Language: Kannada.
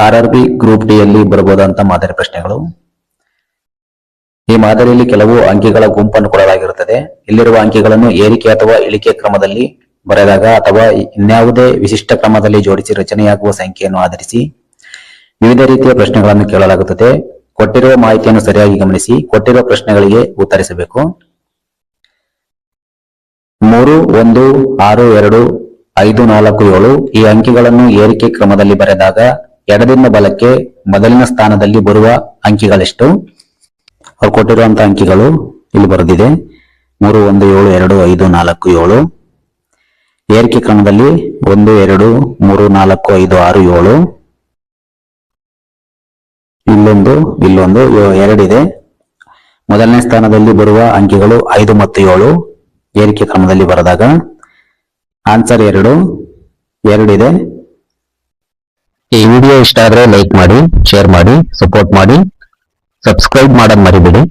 ಆರ್ಆರ್ಬಿ ಗ್ರೂಪ್ ಡಿ ಯಲ್ಲಿ ಬರಬಹುದಂತ ಮಾದರಿ ಪ್ರಶ್ನೆಗಳು. ಈ ಮಾದರಿಯಲ್ಲಿ ಕೆಲವು ಅಂಕಿಗಳ ಗುಂಪನ್ನು ಕೊಡಲಾಗಿರುತ್ತದೆ. ಇಲ್ಲಿರುವ ಅಂಕಿಗಳನ್ನು ಏರಿಕೆ ಅಥವಾ ಇಳಿಕೆ ಕ್ರಮದಲ್ಲಿ ಬರೆದಾಗ ಅಥವಾ ಇನ್ಯಾವುದೇ ವಿಶಿಷ್ಟ ಕ್ರಮದಲ್ಲಿ ಜೋಡಿಸಿ ರಚನೆಯಾಗುವ ಸಂಖ್ಯೆಯನ್ನು ಆಧರಿಸಿ ವಿವಿಧ ರೀತಿಯ ಪ್ರಶ್ನೆಗಳನ್ನು ಕೇಳಲಾಗುತ್ತದೆ. ಕೊಟ್ಟಿರುವ ಮಾಹಿತಿಯನ್ನು ಸರಿಯಾಗಿ ಗಮನಿಸಿ ಕೊಟ್ಟಿರುವ ಪ್ರಶ್ನೆಗಳಿಗೆ ಉತ್ತರಿಸಬೇಕು. 3, 1, 6, 2, 5, 4, 7 ಈ ಅಂಕಿಗಳನ್ನು ಏರಿಕೆ ಕ್ರಮದಲ್ಲಿ ಬರೆದಾಗ ಎಡದಿಂದ ಬಲಕ್ಕೆ ಮೊದಲಿನ ಸ್ಥಾನದಲ್ಲಿ ಬರುವ ಅಂಕಿಗಳೆಷ್ಟು? ಅವ್ರು ಕೊಟ್ಟಿರುವಂತಹ ಅಂಕಿಗಳು ಇಲ್ಲಿ ಬರೆದಿದೆ. 3, 1, 7, 2, 5, 4, 7. ಏರಿಕೆ ಕ್ರಮದಲ್ಲಿ 1, 2, 3, 4, 5, 6, 7. ಇಲ್ಲೊಂದು 2 ಇದೆ. ಮೊದಲನೇ ಸ್ಥಾನದಲ್ಲಿ ಬರುವ ಅಂಕಿಗಳು 5 ಮತ್ತು 7 ಏರಿಕೆ ಕ್ರಮದಲ್ಲಿ ಬರೆದಾಗ ಆನ್ಸರ್ 2 ಇದೆ. ಈ ವಿಡಿಯೋ ಇಷ್ಟ ಆದ್ರೆ ಲೈಕ್ ಮಾಡಿ, ಶೇರ್ ಮಾಡಿ, ಸಪೋರ್ಟ್ ಮಾಡಿ, ಸಬ್ಸ್ಕ್ರೈಬ್ ಮಾಡೋದು ಮರಿಬೇಡಿ.